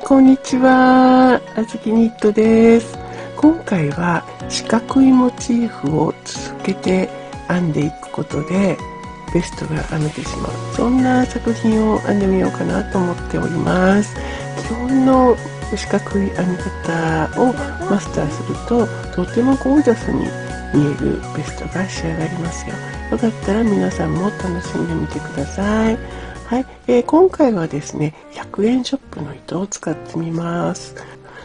こんにちは、あずきニットです。今回は四角いモチーフを続けて編んでいくことでベストが編めてしまう、そんな作品を編んでみようかなと思っております。基本の四角い編み方をマスターするととてもゴージャスに見えるベストが仕上がりますよ。よかったら皆さんも楽しんでみてください。はい、今回はですね、100円ショップの糸を使ってみます。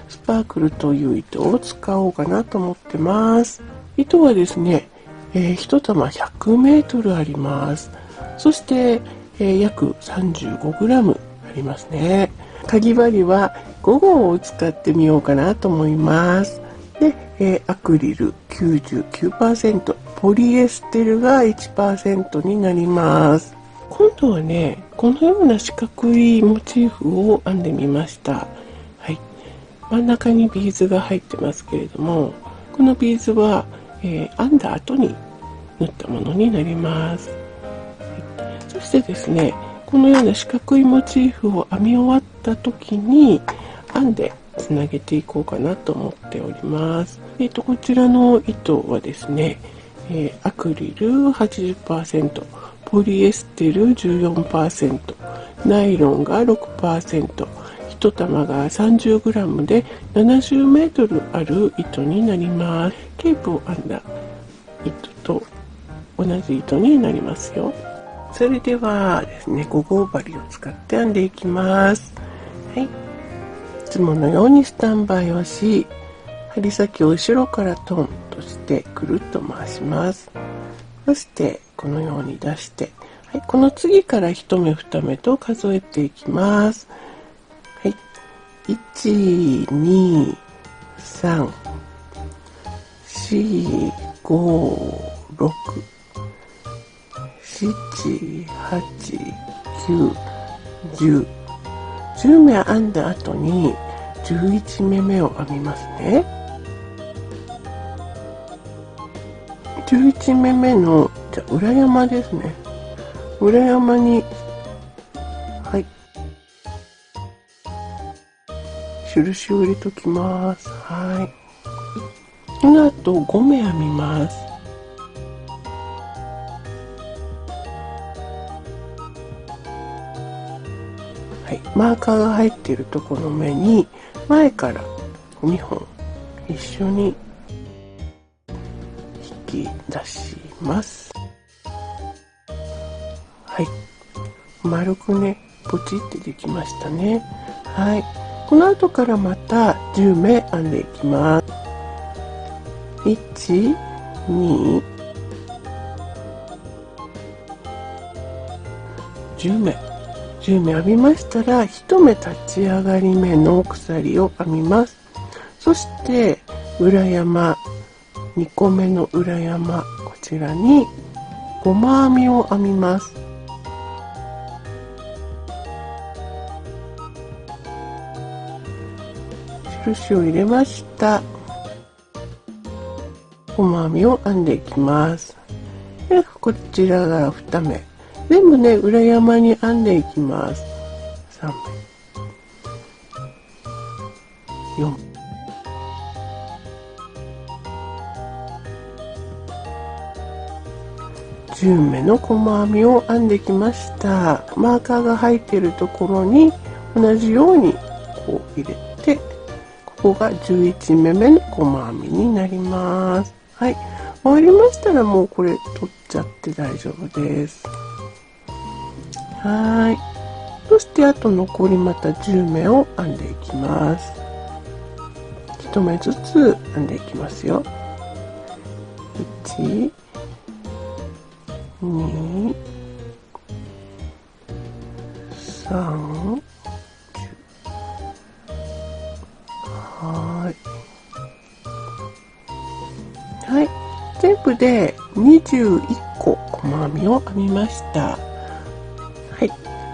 スパークルという糸を使おうかなと思ってます。糸はですね、1玉100メートルあります。そして、約 35g ありますね。かぎ針は5号を使ってみようかなと思います。で、アクリル 99%、ポリエステルが 1% になります。今度はね、このような四角いモチーフを編んでみました。はい、真ん中にビーズが入ってますけれども、このビーズは、編んだ後に縫ったものになります。はい、そしてですね、このような四角いモチーフを編み終わった時に編んでつなげていこうかなと思っております。こちらの糸はですね、アクリル 80%、ポリエステル 14%、ナイロンが 6%、1玉が 30g で 70m ある糸になります。ケープを編んだ糸と同じ糸になりますよ。それではですね、5号針を使って編んでいきます。はい、いつものようにスタンバイをし、針先を後ろからトンとしてくるっと回します。そしてこのように出して、はい、この次から1目2目と数えていきます。はい、1、2、3、4、5、6、7、8、9、10、10目編んだ後に11目目を編みますね。11目目の裏山ですね。裏山に、はい、印を入れときます。はい。その後5目編みます。はい、マーカーが入っているところの目に前から2本一緒に引き出します。はい、丸くね、ポチってできましたね。はい、この後からまた10目編んでいきます。1、2、10目10目編みましたら、1目立ち上がり目の鎖を編みます。そして裏山、2個目の裏山、こちらにゴマ編みを編みます。印を入れました。ゴマ編みを編んでいきます。でこちらが2目、全部ね裏山に編んでいきます。3目、4目、10目のゴマ編みを編んできました。マーカーが入っているところに同じようにこう入れて、ここが11目目のゴマ編みになります。はい、終わりましたらもうこれ取っちゃって大丈夫です。はい、そしてあと残りまた10目を編んでいきます。1目ずつ編んでいきますよ。1、2、3、はい、全部で21個ゴマ編みを編みました。はい、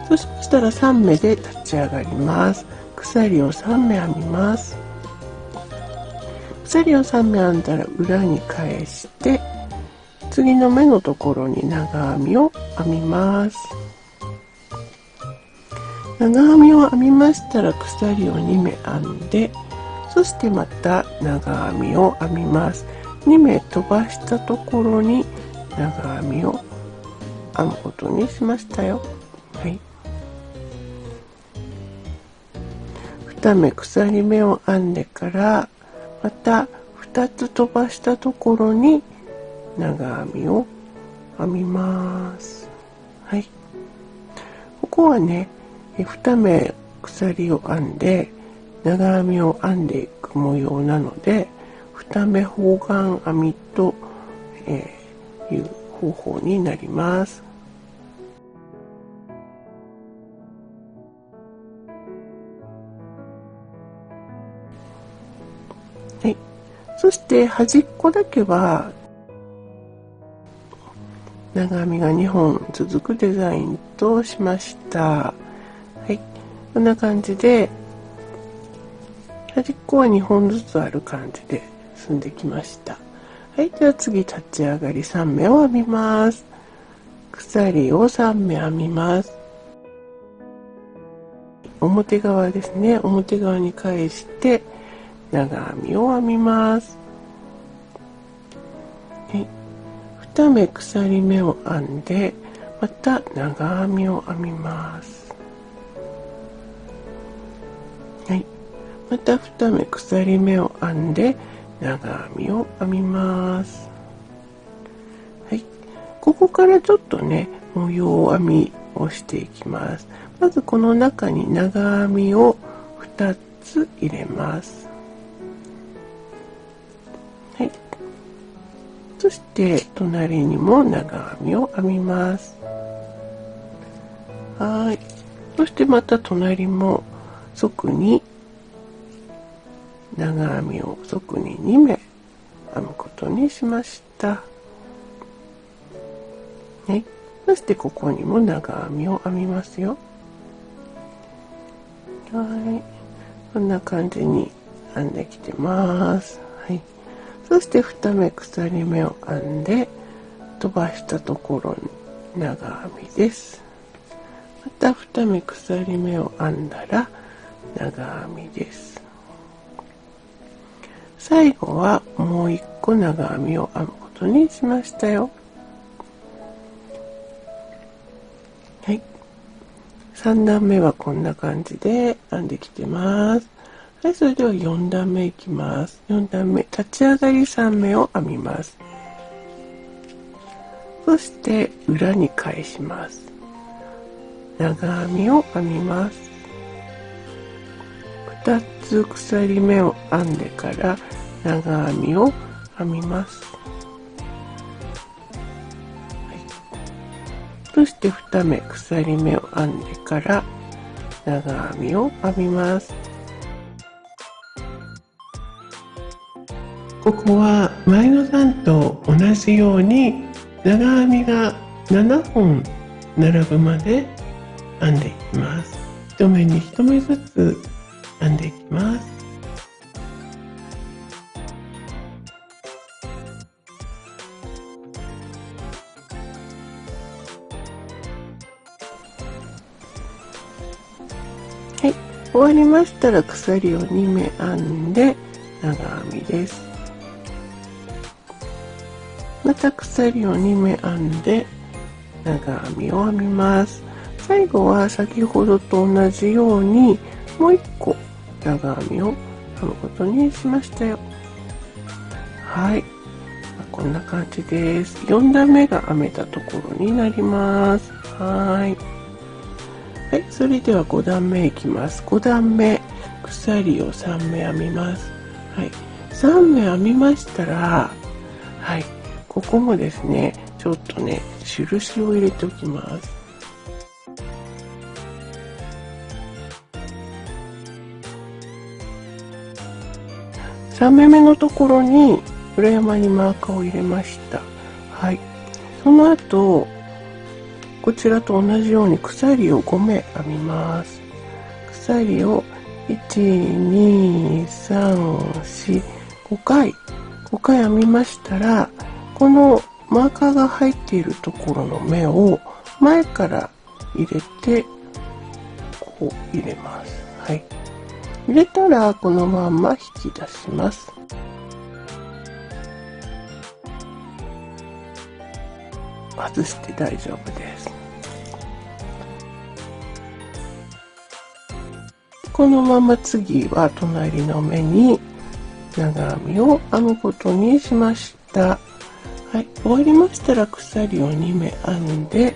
そしたら3目で立ち上がります。鎖を3目編みます。鎖を3目編んだら裏に返して、次の目のところに長編みを編みます。長編みを編みましたら鎖を2目編んで、そしてまた長編みを編みます。2目飛ばしたところに長編みを編むことにしましたよ。はい。2目鎖目を編んでからまた2つ飛ばしたところに長編みを編みます。はい。ここはね、2目鎖を編んで長編みを編んでいく模様なので、2目方眼編みと、いう方法になります。はい。そして端っこだけは長編みが2本続くデザインとしました。はい。こんな感じで端っこは2本ずつある感じで進んできました。はい。では次立ち上がり3目を編みます。鎖を3目編みます。表側ですね。表側に返して長編みを編みます。はい。2目鎖目を編んでまた長編みを編みます。はい。また2目鎖目を編んで長編みを編みます。はい。ここからちょっとね、模様編みをしていきます。まずこの中に長編みを2つ入れます。はい。そして隣にも長編みを編みます。はい。そしてまた隣も側に長編みを側に2目編むことにしました。はい。そしてここにも長編みを編みますよ。はい。こんな感じに編んできてます。はい。そして2目鎖目を編んで飛ばしたところに長編みです。また2目鎖目を編んだら長編みです。最後はもう1個長編みを編むことにしましたよ。はい。3段目はこんな感じで編んできてます。はい、それでは4段目いきます。4段目、立ち上がり3目を編みます。そして裏に返します。長編みを編みます。2つ鎖目を編んでから長編みを編みます。そして2目鎖目を編んでから長編みを編みます。ここは前の段と同じように長編みが7本並ぶまで編んでいきます。1目に1目ずつ編んでいきます。はい、終わりましたら鎖を2目編んで長編みです。また鎖を2目編んで長編みを編みます。最後は先ほどと同じようにもう1個長編みを編むことにしましたよ。はい、こんな感じです。4段目が編めたところになります。はい、それでは5段目いきます。5段目鎖を3目編みます。はい、3目編みましたら、はい、ここもですね、ちょっとね、印を入れておきます。3目目のところに裏山にマーカーを入れました。はい。その後、こちらと同じように鎖を5目編みます。鎖を1、2、3、4、5回編みましたら、このマーカーが入っているところの目を前から入れて、こを入れます。はい。入れたらこのまま引き出します。外して大丈夫です。このまま次は隣の目に長編みを編むことにしました。はい、終わりましたら鎖を2目編んで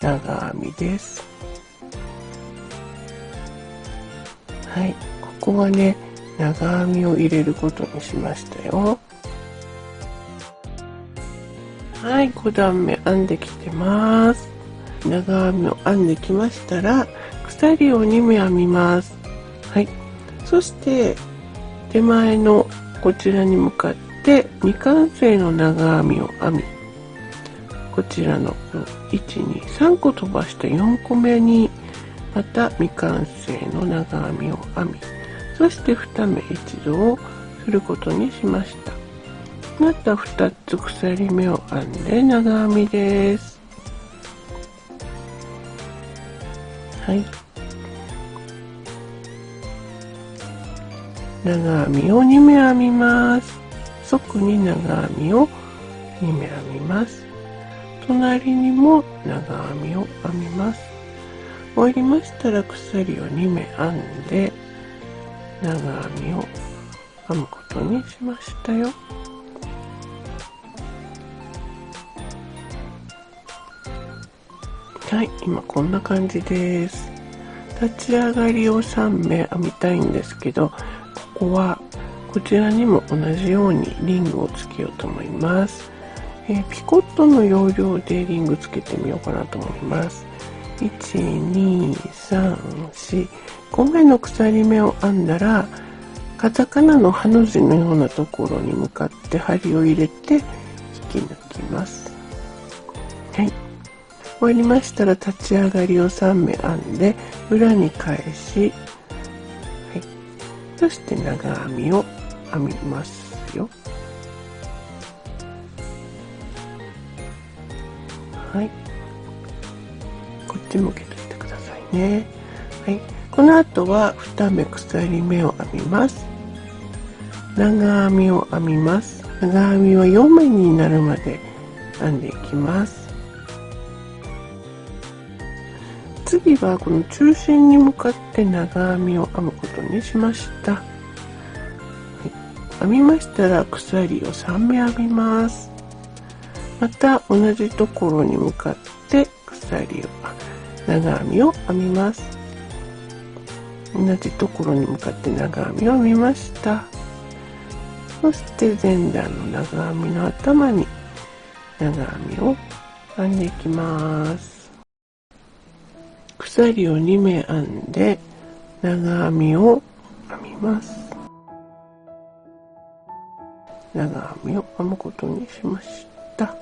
長編みです。はい、ここはね、長編みを入れることにしましたよ。はい、5段目編んできてます。長編みを編んできましたら鎖を2目編みます。はい、そして手前のこちらに向かって未完成の長編みを編み、こちらの123個飛ばした4個目にまた未完成の長編みを編み、そして2目一度をすることにしました。また2つ鎖目を編んで長編みです。はい、長編みを2目編みます。側に長編みを2目編みます。隣にも長編みを編みます。終わりましたら鎖を2目編んで長編みを編むことにしましたよ。はい、今こんな感じです。立ち上がりを3目編みたいんですけど、ここはこちらにも同じようにリングをつけようと思います。ピコットの要領でリングつけてみようかなと思います。1、2、3、4、5目の鎖目を編んだら、カタカナのハの字のようなところに向かって針を入れて引き抜きます。はい。終わりましたら立ち上がりを3目編んで裏に返し、はい、そして長編みを編みますよ。はい、こっち向けといてくださいね。はい、この後は2目鎖目を編みます。長編みを編みます。長編みは4目になるまで編んでいきます。次はこの中心に向かって長編みを編むことにしました。はい、編みましたら鎖を3目編みます。また同じところに向かって長編みを編みます。同じところに向かって長編みを編みました。そして前段の長編みの頭に長編みを編んでいきます。鎖を2目編んで長編みを編みます。長編みを編むことにしました。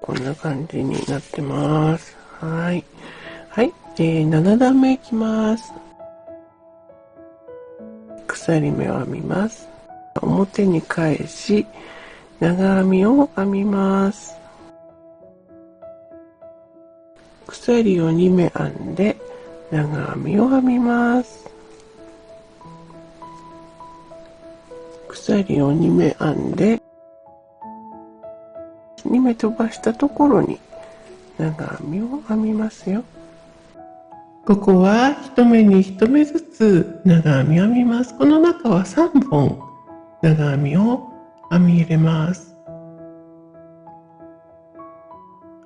こんな感じになってます。はい。はい。7段目いきます。鎖目を編みます。表に返し、長編みを編みます。鎖を2目編んで長編みを編みます。鎖を2目編んで2目飛ばしたところに長編みを編みますよ。ここは1目に1目ずつ長編みを編みます。この中は3本長編みを編み入れます。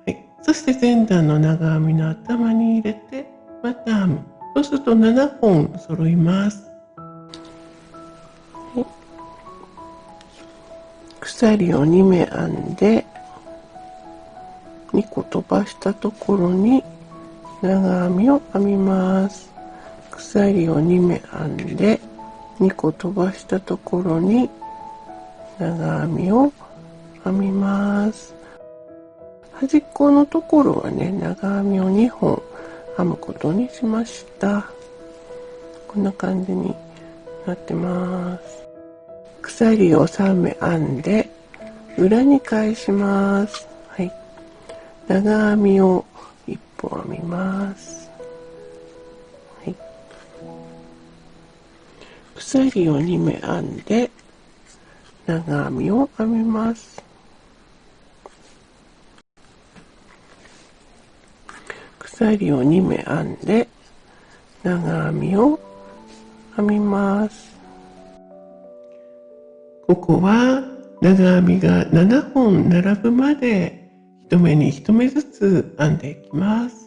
はい、そして前段の長編みの頭に入れてまた編む。そうすると7本揃います。はい、鎖を2目編んで2個飛ばしたところに長編みを編みます。鎖を2目編んで2個飛ばしたところに長編みを編みます。端っこのところはね、長編みを2本編むことにしました。こんな感じになってます。鎖を3目編んで裏に返します。はい、長編みを1本編みます。鎖を2目編んで長編みを編みます。鎖を2目編んで長編みを編みます。ここは長編みが7本並ぶまで1目に1目ずつ編んでいきます。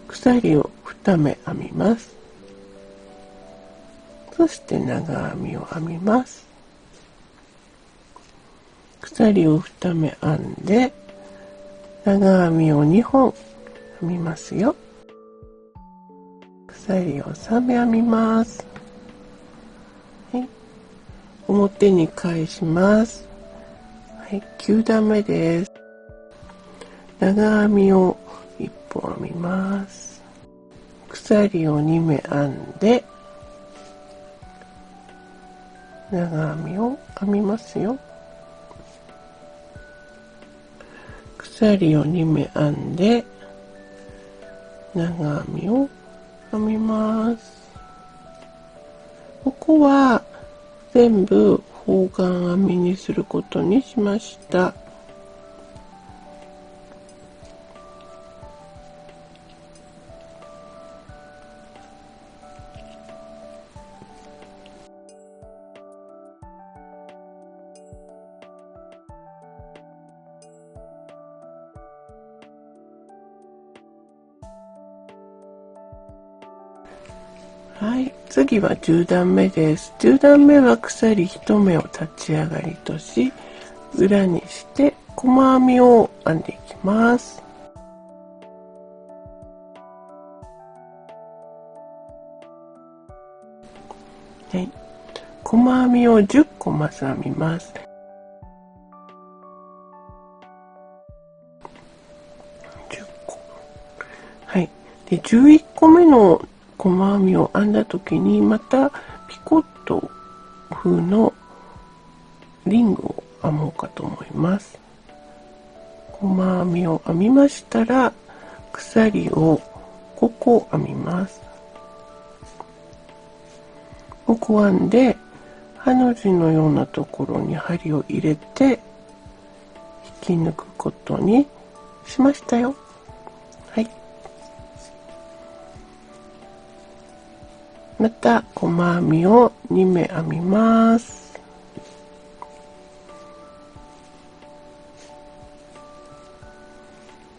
鎖を2目編みます。そして長編みを編みます。鎖を2目編んで長編みを2本編みますよ。鎖を3目編みます。はい、表に返します。はい、9段目です。長編みを1本編みます。鎖を2目編んで長編みを編みますよ。鎖を2目編んで長編みを編みます。ここは全部方眼編みにすることにしました。はい、次は10段目です。10段目は鎖1目を立ち上がりとし、裏にして細編みを編んでいきます。はい、細編みを10個まず編みます。10個。はい。で、11個目の細編みを編んだ時にまたピコット風のリングを編もうかと思います。細編みを編みましたら鎖を5個編みます。5個編んでハの字のようなところに針を入れて引き抜くことにしましたよ。はい。また細編みを2目編みます。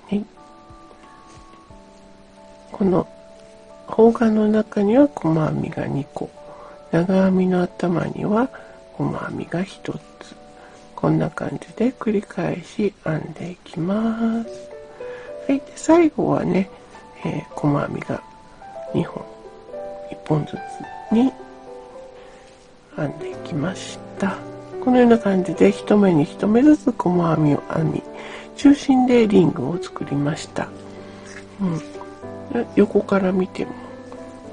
はい、この方眼の中には細編みが2個、長編みの頭には細編みが1つ、こんな感じで繰り返し編んでいきます。はい、で最後はね、細編みが2本1本ずつに編んでいきました。このような感じで1目に1目ずつ細編みを編み、中心でリングを作りました。横から見ても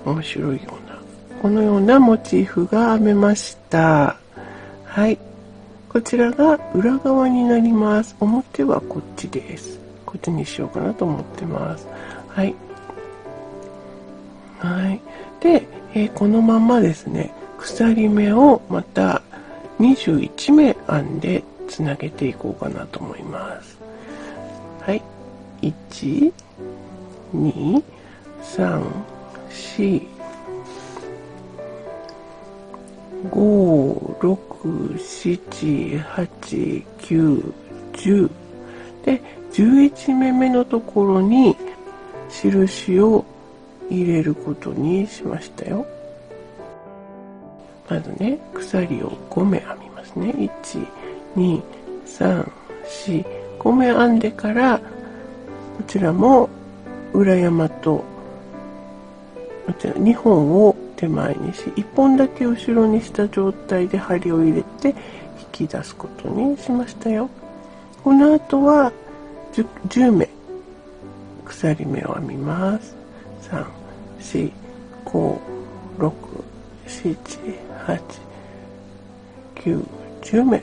面白いような、このようなモチーフが編めました。はい、こちらが裏側になります。表はこっちです。こっちにしようかなと思ってます。はい。はい。で、このままですね、鎖目をまた21目編んでつなげていこうかなと思います。はい。1、2、3、4、5、6、7、8、9、10で、11目目のところに印を入れることにしましたよ。まずね、鎖を5目編みますね。1、2、3、4、5目編んでから、こちらも裏山とこちら2本を手前にし、1本だけ後ろにした状態で針を入れて引き出すことにしましたよ。この後は 10目鎖目を編みます。3、4、5、6、7、8、9、10目。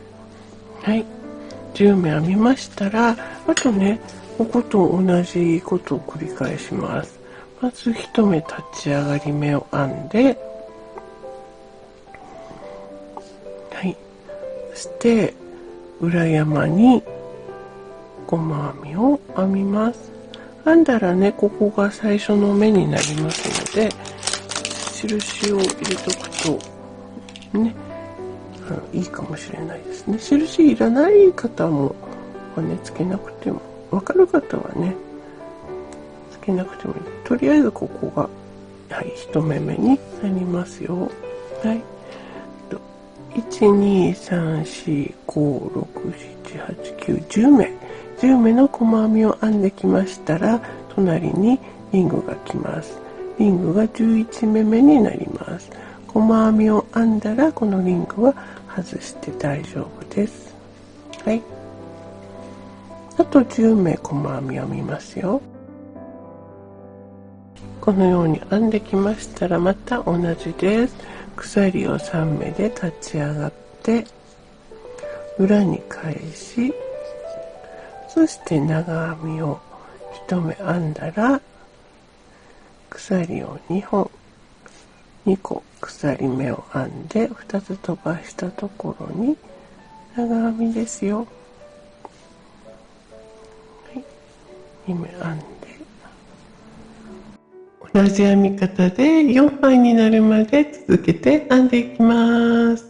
はい。10目編みましたら、あとね、ここと同じことを繰り返します。まず1目立ち上がり目を編んで、はい、そして裏山に細編みを編みます。編んだらね、ここが最初の目になりますので、印を入れとくとね、いいかもしれないですね。印いらない方もね、つけなくても、分かる方はね、つけなくてもいい。とりあえずここが、はい、1目目になりますよ。はい。1、2、3、4、5、6、7、8、9、10目。10目の細編みを編んできましたら、隣にリングが来ます。リングが11目目になります。細編みを編んだら、このリングは外して大丈夫です。はい。あと10目細編み編みますよ。このように編んできましたら、また同じです。鎖を3目で立ち上がって、裏に返し、そして長編みを1目編んだら、鎖を2本、2個鎖目を編んで、2つ飛ばしたところに長編みですよ。はい、2目編んで、同じ編み方で4枚になるまで続けて編んでいきます。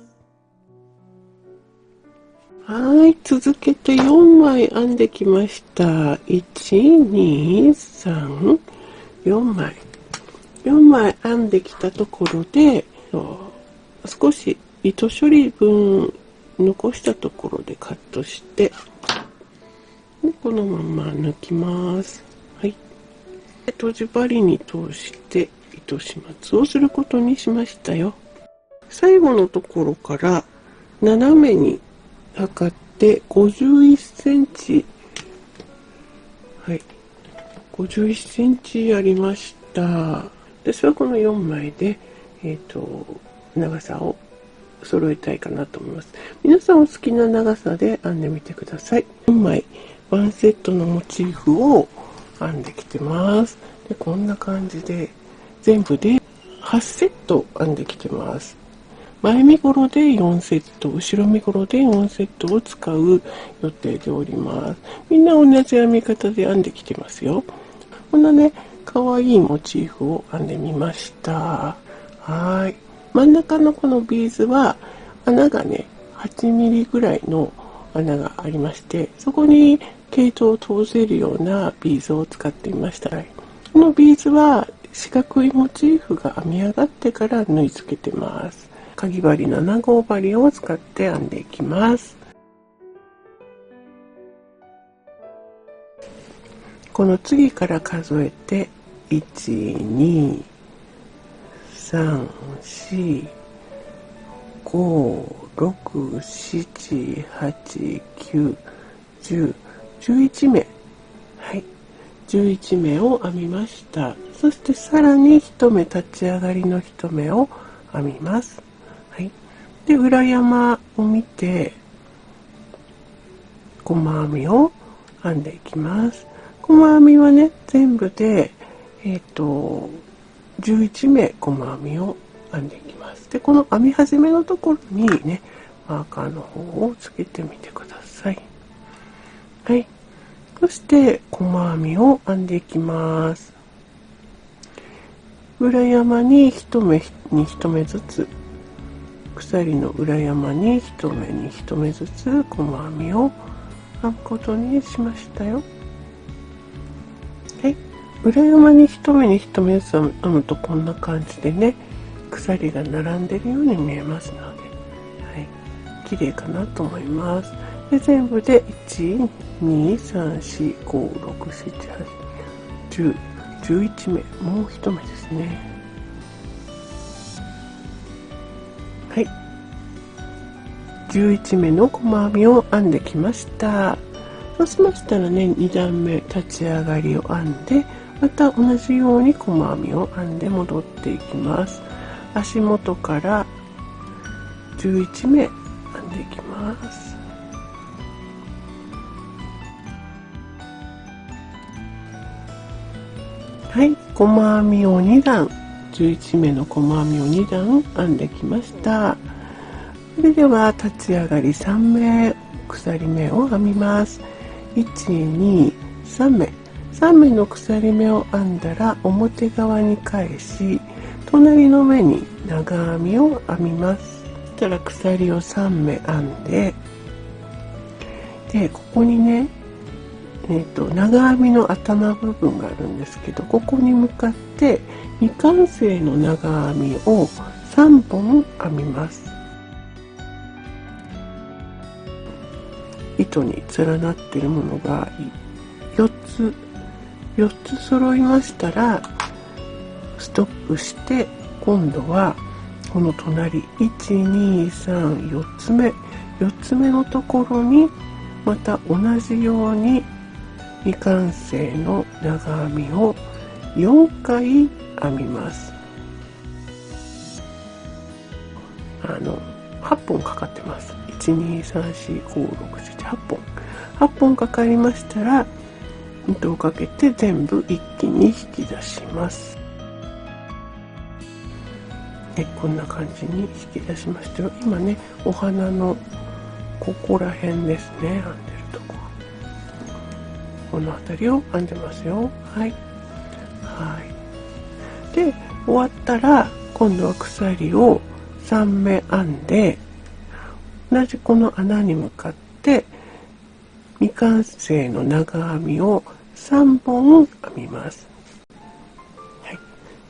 はい、続けて4枚編んできました。1、2、3、4枚。4枚編んできたところで、少し糸処理分残したところでカットして、でこのまま抜きます。はい。閉じ針に通して糸始末をすることにしましたよ。最後のところから斜めに測って51センチ、はい、51センチありました。私はこの4枚で、長さを揃えたいかなと思います。皆さんお好きな長さで編んでみてください。4枚ワンセットのモチーフを編んできてます。でこんな感じで全部で8セット編んできてます。前身ごろで4セット、後ろ身ごろで4セットを使う予定でおります。みんな同じ編み方で編んできてますよ。こんなね、かわいいモチーフを編んでみました。はい。真ん中のこのビーズは穴がね、8ミリぐらいの穴がありまして、そこに毛糸を通せるようなビーズを使ってみました。このビーズは四角いモチーフが編み上がってから縫い付けてます。かぎ針7号針を使って編んでいきます。この次から数えて1、2、3、4、5、6、7、8、9、10、11目。はい。11目を編みました。そしてさらに1目立ち上がりの1目を編みます。はい。で、裏山を見て、細編みを編んでいきます。細編みはね、全部で、11目細編みを編んでいきます。で、この編み始めのところにね、マーカーの方をつけてみてください。はい。そして細編みを編んでいきます。裏山に1目に1目ずつ、鎖の裏山に1目に1目ずつ細編みを編むことにしましたよ。はい。裏山に1目に1目ずつ編むとこんな感じでね、鎖が並んでるように見えますので、はい、綺麗かなと思います。で、全部で1、2、3、4、5、6、7、8、10、11目、もう1目ですね。はい。11目の細編みを編んできました。そうしましたらね、2段目立ち上がりを編んで、また同じように細編みを編んで戻っていきます。足元から11目編んでいきます。はい、細編みを2段、11目の細編みを2段編んできました。それでは立ち上がり3目鎖目を編みます。1、2、3目。3目の鎖目を編んだら表側に返し、隣の目に長編みを編みます。そしたら鎖を3目編んで、ここにね、長編みの頭部分があるんですけど、ここに向かって未完成の長編みを3本編みます。糸に連なっているものが4つ揃いましたらストップして、今度はこの隣1234つ目のところにまた同じように未完成の長編みを4回編みます。8本かかってます。1234567 8本かかりましたら、糸をかけて全部一気に引き出します。こんな感じに引き出しましたよ。今ね、お花のここら辺ですね、編んでるところ、この辺りを編んでますよ。で、終わったら今度は鎖を3目編んで、同じこの穴に向かって未完成の長編みを3本編みます。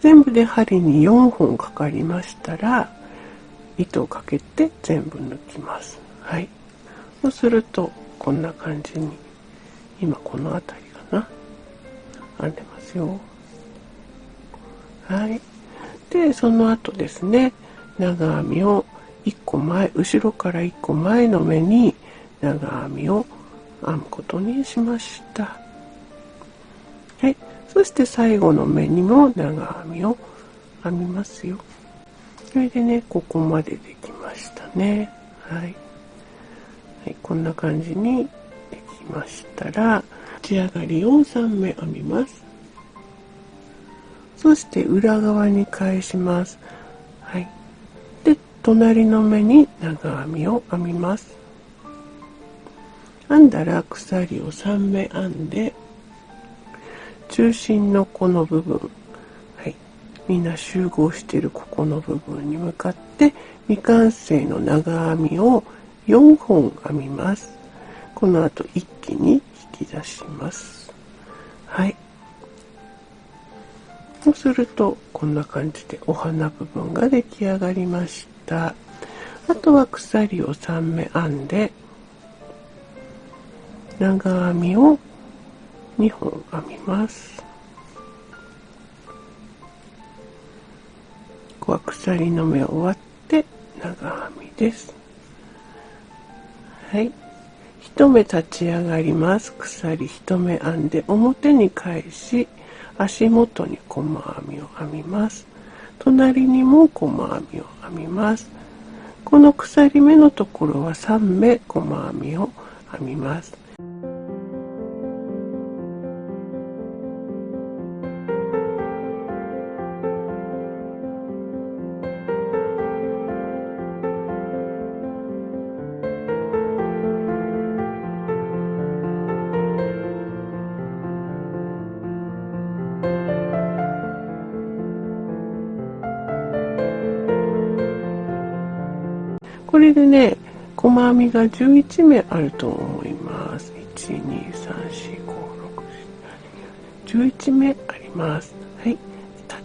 全部で針に4本かかりましたら、糸をかけて全部抜きます。そうするとこんな感じに、今この辺りかな、編んでますよ。で、その後ですね、長編みを1個前、後ろから1個前の目に長編みを編むことにしました。そして最後の目にも長編みを編みますよ。それでね、ここまでできましたね。こんな感じにできましたら、立ち上がりを3目編みます。そして裏側に返します。で、隣の目に長編みを編みます。編んだら鎖を3目編んで、中心のこの部分、みんな集合しているここの部分に向かって未完成の長編みを4本編みます。この後一気に引き出します。そうするとこんな感じでお花部分が出来上がりました。あとは鎖を3目編んで、長編みを2本編みます。ここは鎖の目を終わって長編みです。1目立ち上がります。鎖1目編んで表に返し、足元に細編みを編みます。隣にも細編みを編みます。この鎖目のところは3目細編みを編みます。これでね、細編みが11目あると思います。1、2、3、4、5、6、7、8、11目あります。立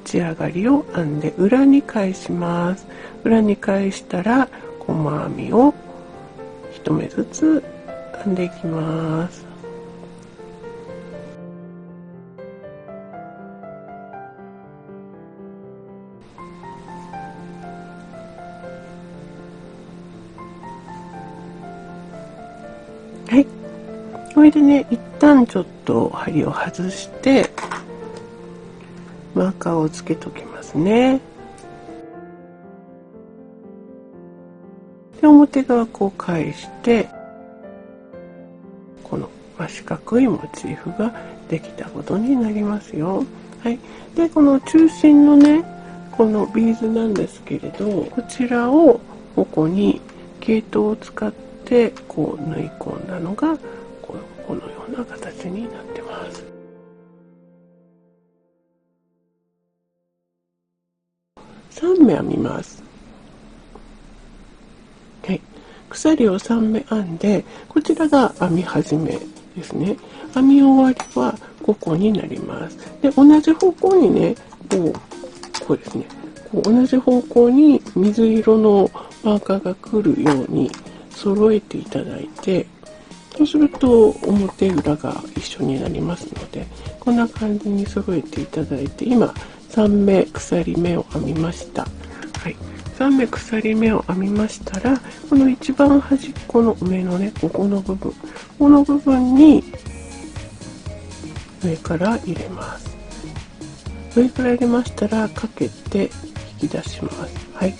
ち上がりを編んで裏に返します。裏に返したら細編みを1目ずつ編んでいきます。これでね、一旦ちょっと針を外してマーカーをつけときますね。で、表側こう返してこの四角いモチーフができたことになりますよ。はい。で、この中心のね、このビーズなんですけれど、こちらをここに毛糸を使ってこう縫い込んだのがこのような形になってます。3目編みます。はい。鎖を3目編んで、こちらが編み始めですね。編み終わりはここになります。で、同じ方向にね、こうですね。こう同じ方向に水色のマーカーが来るように揃えていただいて、そうすると表裏が一緒になりますので、こんな感じに揃えていただいて、今3目鎖目を編みました。はい、3目鎖目を編みましたら、この一番端っこの上のね、ここの部分に上から入れます。上から入れましたらかけて引き出します。はい。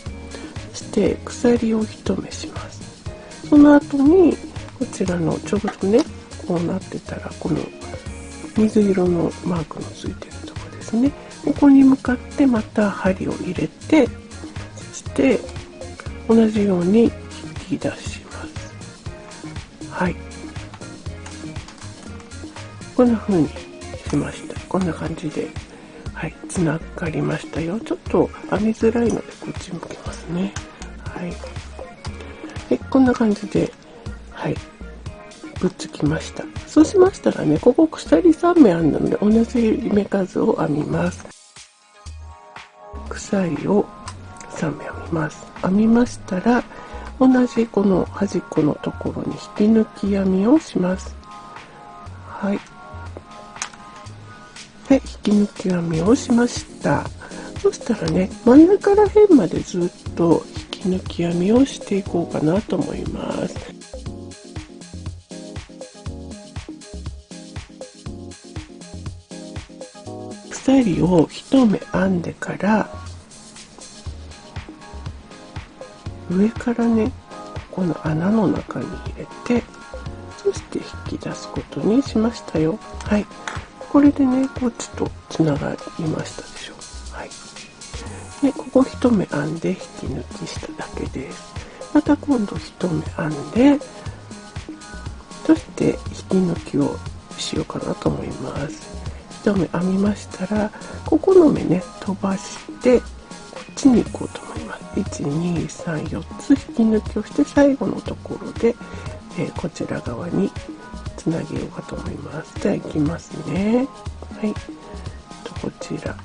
そして鎖を1目します。その後にこちらのちょうどね、こうなってたらこの水色のマークのついてるところですね。ここに向かってまた針を入れて、そして同じように引き出します。はい。こんな風にしました。こんな感じで。はい、つながりましたよ。ちょっと編みづらいのでこっち向けますね。はい。で、こんな感じで、はい、ぶっつきました。そうしましたらね、ここ鎖3目編んだので同じ目数を編みます。鎖を3目編みます。編みましたら、同じこの端っこのところに引き抜き編みをします。はい。で、引き抜き編みをしました。そしたらね、真ん中ら辺までずっと引き抜き編みをしていこうかなと思います。鎖を1目編んでから上からね、この穴の中に入れて、そして引き出すことにしましたよ。はい。これでね、こっちとつながりましたでしょ。はい。で、ここ1目編んで引き抜きしただけです。また今度1目編んで、そして引き抜きをしようかなと思います。1目編みましたら、ここの目ね、飛ばして、こっちに行こうと思います。1、2、3、4つ引き抜きをして、最後のところで、こちら側につなげようかと思います。じゃあ行きますね。はい。こちら。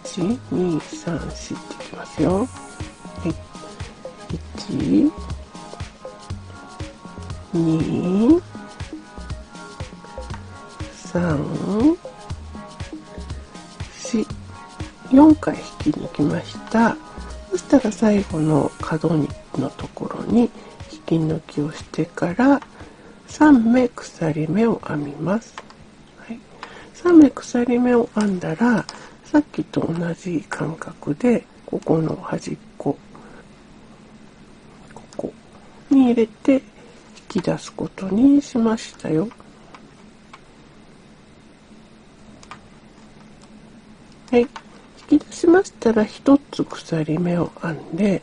1、2、3、4っていきますよ。はい。1、2、3、4、4回引き抜きました。そしたら最後の角のところに引き抜きをしてから3目鎖目を編みます。はい、3目鎖目を編んだら、さっきと同じ感覚でここの端っこ、ここに入れて引き出すことにしましたよ。はい、引き出しましたら1つ鎖目を編んで、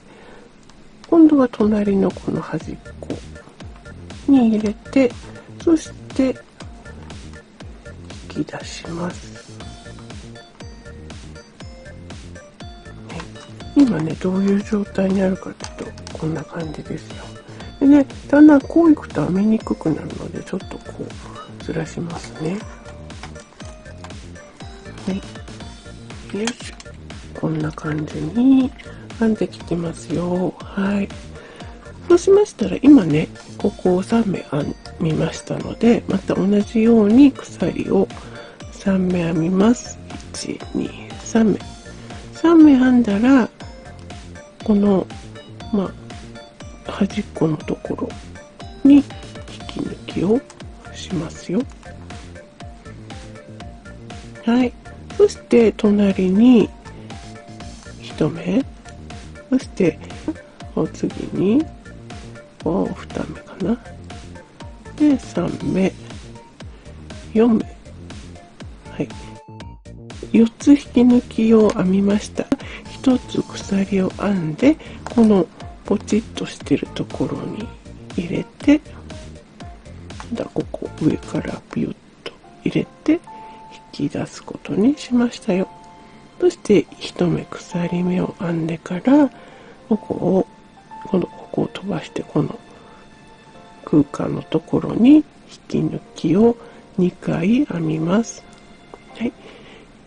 今度は隣のこの端っこに入れて、そして引き出します。今ね、どういう状態にあるかというと、こんな感じですよ。でね、だんだんこういくと編みにくくなるので、ちょっとこうずらしますね。はい。よいしょ。こんな感じに編んできてますよ。はい。そうしましたら、今ね、ここを3目編みましたので、また同じように鎖を3目編みます。1、2、3目。3目編んだら、この、端っこのところに引き抜きをしますよ。はい。そして隣に1目、そしてお次に2目かな。で3目、4目、はい。4つ引き抜きを編みました。1つ鎖を編んで、このポチッとしてるところに入れて、ここ上からピュッと入れて引き出すことにしましたよ。そして1目鎖目を編んでから、ここを飛ばして、この空間のところに引き抜きを2回編みます。はい。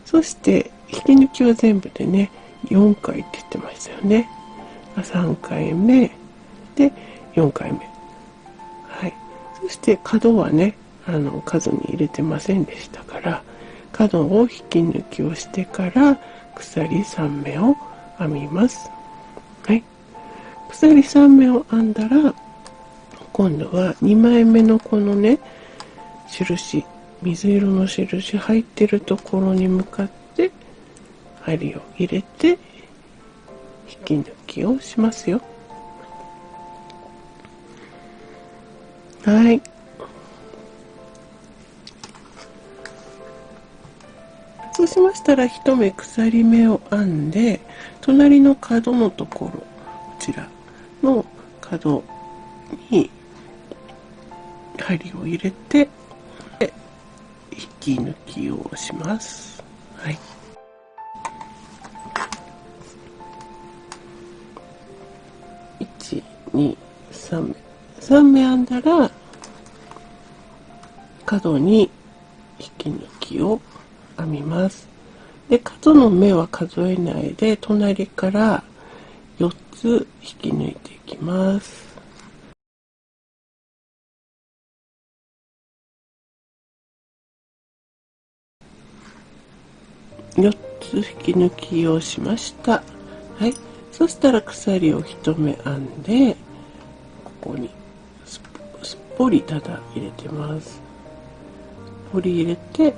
そして引き抜きは全部でね、4回って言ってましたよね。3回目で4回目。はい。そして角はね、数に入れてませんでしたから、角を引き抜きをしてから鎖3目を編みます。はい。鎖3目を編んだら、今度は2枚目のこのね、印、水色の印入ってるところに向かって針を入れて引き抜きをしますよ。はい。そうしましたら1目鎖目を編んで、隣の角のところ、こちらの角に針を入れて引き抜きをします。はい。1、2、3目。3目編んだら、角に引き抜きを編みます。で、角の目は数えないで、隣から4つ引き抜いていきます。4つ引き抜きをしました。はい。そしたら鎖を1目編んで、ここにすっぽりただ入れてます。すっぽり入れて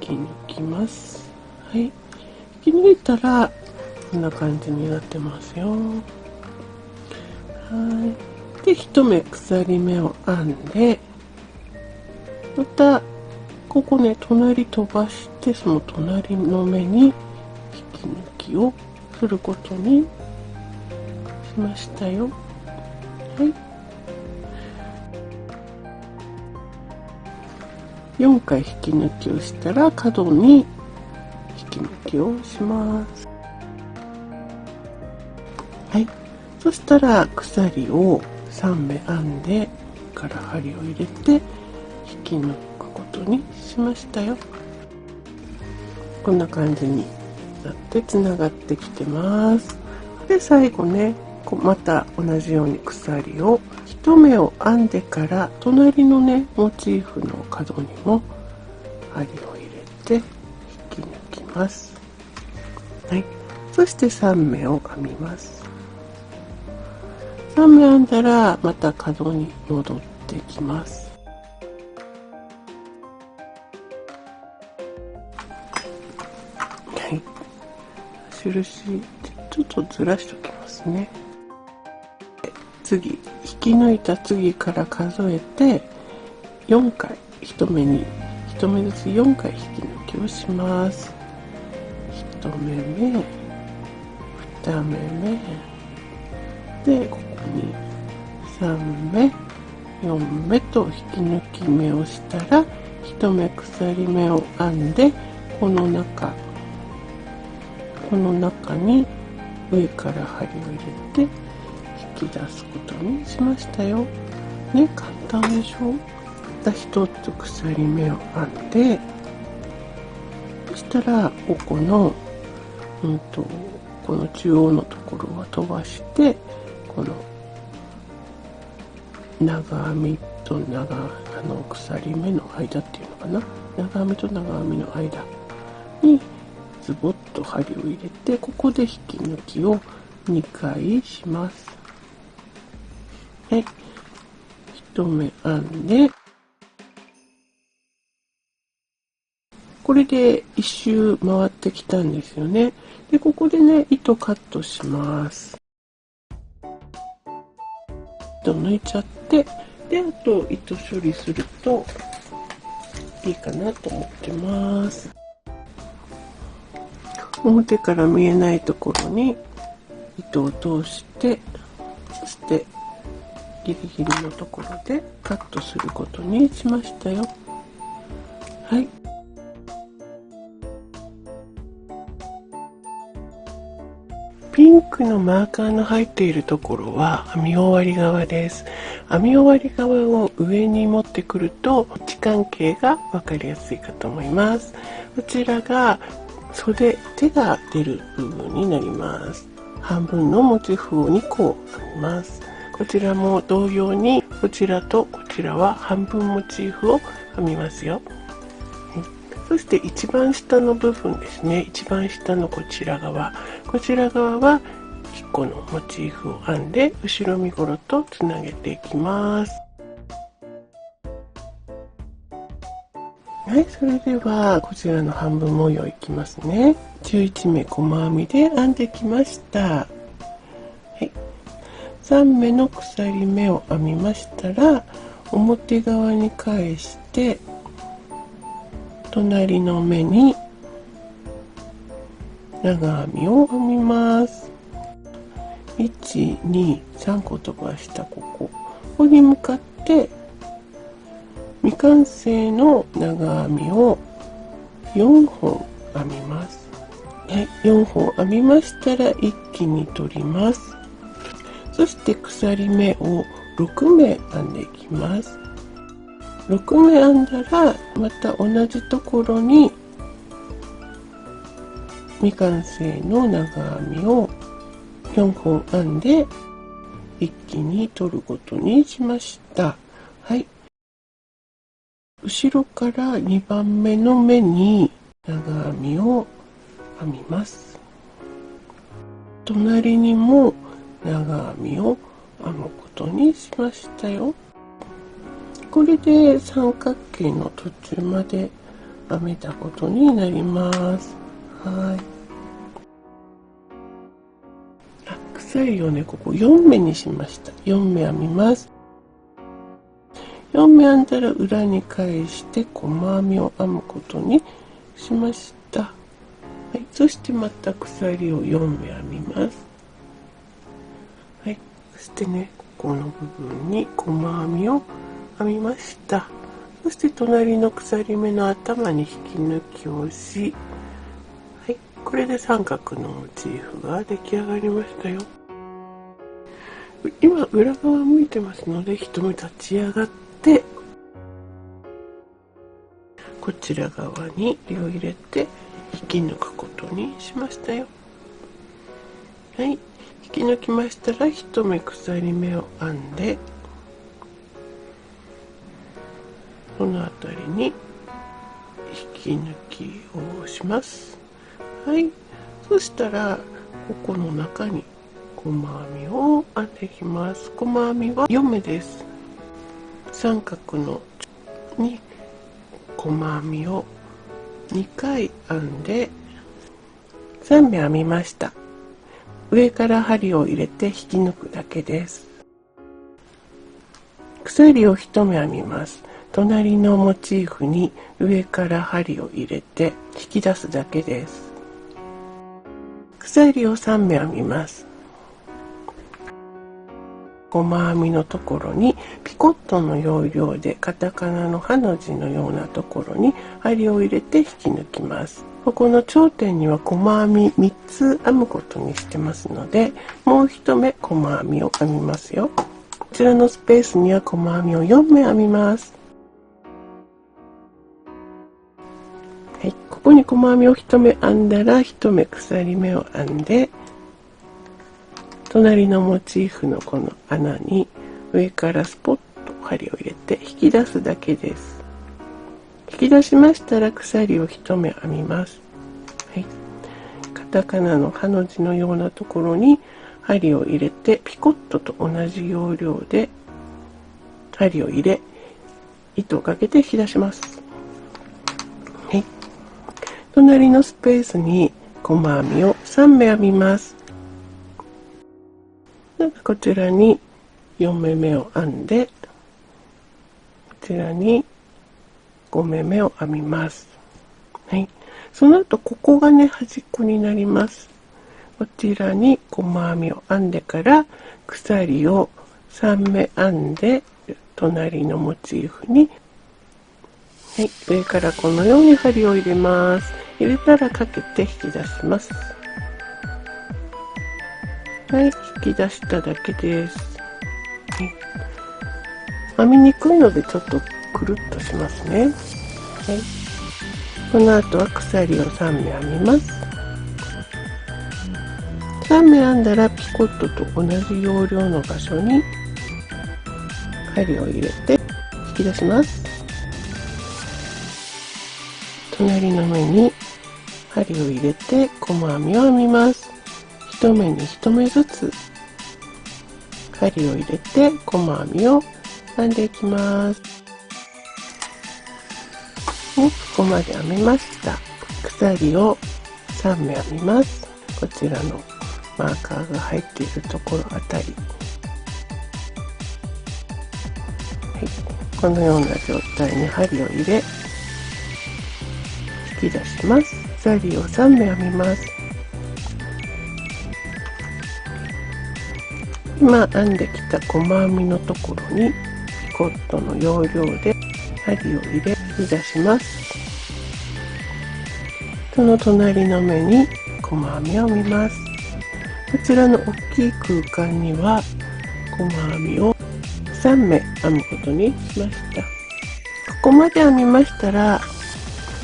引き抜きます。はい。引き抜いたらこんな感じになってますよ。はい。で、1目鎖目を編んで、またここね、隣飛ばして、その隣の目に引き抜きをすることにしましたよ。はい。4回引き抜きをしたら、角に引き抜きをします。はい。そしたら鎖を3目編んでから針を入れて引き抜くことにしましたよ。こんな感じになってつながってきてます。で、最後ね、また同じように鎖を1目を編んでから隣のねモチーフの角にも針を入れて引き抜きます。はい。そして3目を編みます。3目編んだらまた角に戻ってきます。はい。印ちょっとずらしておきますね。次、引き抜いた次から数えて4回1目ずつ4回引き抜きをします。1目目、2目目で、ここに3目、4目と引き抜き目をしたら1目鎖目を編んで、この中に上から針を入れて引き出すことにしましたよ。ね、簡単でしょ。また1つ鎖目を編んで、そしたらここのこの中央のところは飛ばして、この長編みと鎖目の間っていうのかな、長編みと長編みの間にズボッと針を入れて、ここで引き抜きを2回します。はい。1目編んで、これで一周回ってきたんですよね。で、ここでね、糸カットします。糸抜いちゃって、で、あと糸処理するといいかなと思ってます。表から見えないところに糸を通して、そしてギリギリのところでカットすることにしましたよ。はい。ピンクのマーカーの入っているところは編み終わり側です。編み終わり側を上に持ってくると位置関係が分かりやすいかと思います。こちらが手が出る部分になります。半分のモチーフを2個編みます。こちらも同様にこちらとこちらは半分モチーフを編みますよ。そして一番下の部分ですね、一番下のこちら側は1個のモチーフを編んで後ろ身ごろとつなげていきます。はい、それではこちらの半分模様いきますね。11目細編みで編んできました。はい、3目の鎖目を編みましたら表側に返して隣の目に長編みを編みます。1、2、3個飛ばしたここに向かって未完成の長編みを4本編みます。はい、4本編みましたら一気に取ります。そして鎖目を6目編んでいきます。6目編んだらまた同じところに未完成の長編みを4本編んで一気に取ることにしました。はい、後ろから2番目の目に長編みを編みます。隣にも長編みを編むことにしましたよ。これで三角形の途中まで編めたことになります。はい。鎖をね、ここ4目にしました。4目編みます。4目編んだら裏に返して細編みを編むことにしました。はい、そしてまた鎖を4目編みます。はい、そしてね、ここの部分に細編みを編みました。そして隣の鎖目の頭に引き抜きをし、はい、これで三角のモチーフが出来上がりましたよ。今裏側向いてますので一目立ち上がってこちら側に針を入れて引き抜くことにしましたよ。はい、引き抜きましたら一目鎖目を編んでこの辺りに引き抜きをします。はい、そしたらここの中に細編みを編んでいきます。細編みは4目です。三角のに細編みを2回編んで3目編みました。上から針を入れて引き抜くだけです。鎖を1目編みます。隣のモチーフに上から針を入れて引き出すだけです。鎖を3目編みます。細編みのところにピコットの要領でカタカナのハの字のようなところに針を入れて引き抜きます。ここの頂点には細編み3つ編むことにしてますので、もう1目細編みを編みますよ。こちらのスペースには細編みを4目編みます。はい、ここに細編みを1目編んだら1目鎖目を編んで隣のモチーフのこの穴に上からスポッと針を入れて引き出すだけです。引き出しましたら鎖を1目編みます。はい、カタカナのハの字のようなところに針を入れてピコットと同じ要領で針を入れ糸をかけて引き出します。はい、隣のスペースに細編みを3目編みます。こちらに4目目を編んでこちらに5目目を編みます。はい。その後、ここがね、端っこになります。こちらに細編みを編んでから、鎖を3目編んで、隣のモチーフに、はい、上からこのように針を入れます。入れたらかけて引き出します。はい、引き出しただけです。はい、編みにくいのでちょっとくるっとしますね。はい、この後は鎖を3目編みます。3目編んだらピコットと同じ要領の場所に針を入れて引き出します。隣の目に針を入れて細編みを編みます。1目に1目ずつ針を入れて細編みを編んでいきます。ここまで編みました。鎖を3目編みます。こちらのマーカーが入っているところあたり、はい、このような状態に針を入れ引き出します。鎖を3目編みます。今編んできた細編みのところにピコットの要領で針を入れ引き出します。その隣の目に細編みを編みます。こちらの大きい空間には細編みを3目編むことにしました。ここまで編みましたら、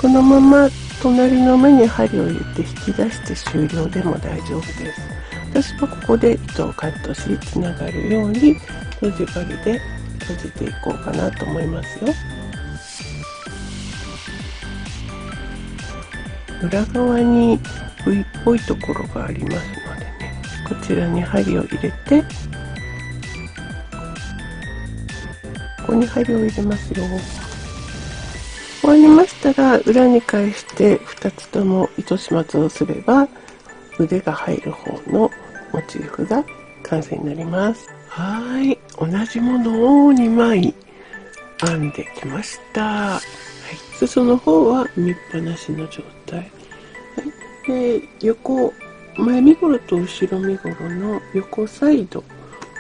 このまま隣の目に針を入れて引き出して終了でも大丈夫です。私はここで糸をカットし、つながるようにとじ針で閉じていこうかなと思いますよ。裏側に V っぽいところがありますのでね、こちらに針を入れて、ここに針を入れますよ。終わりましたら、裏に返して2つとも糸始末をすれば、腕が入る方のモチーフが完成になります。はい、同じものを2枚編んできました。はい、裾の方は見っぱなしの状態。はい、で横、前身ごろと後ろ身ごろの横サイド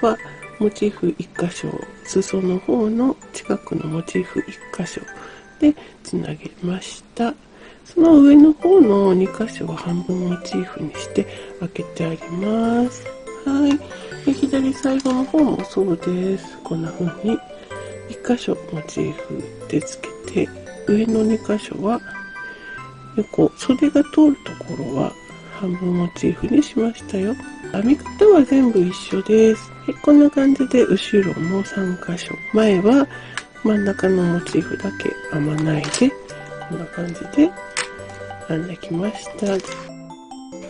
はモチーフ1箇所、裾の方の近くのモチーフ1箇所でつなげました。その上の方の2箇所は半分モチーフにして開けてあります。はい。で、左サイドの方もそうです。こんな風に1箇所モチーフでつけて、上の2箇所は横、袖が通るところは半分モチーフにしましたよ。編み方は全部一緒です。こんな感じで後ろも3箇所。前は真ん中のモチーフだけ編まないで、こんな感じで編んできました。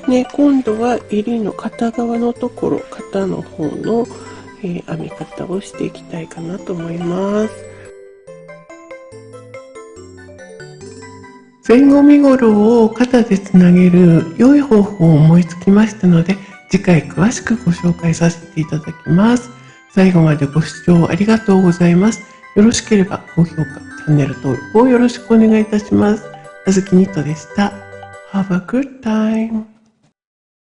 ね、今度は襟の片側のところ、肩の方の、編み方をしていきたいかなと思います。前後身ごろを肩でつなげる良い方法を思いつきましたので、次回詳しくご紹介させていただきます。最後までご視聴ありがとうございます。よろしければ高評価、チャンネル登録をよろしくお願いいたします。あずきニットでした。Have a good time!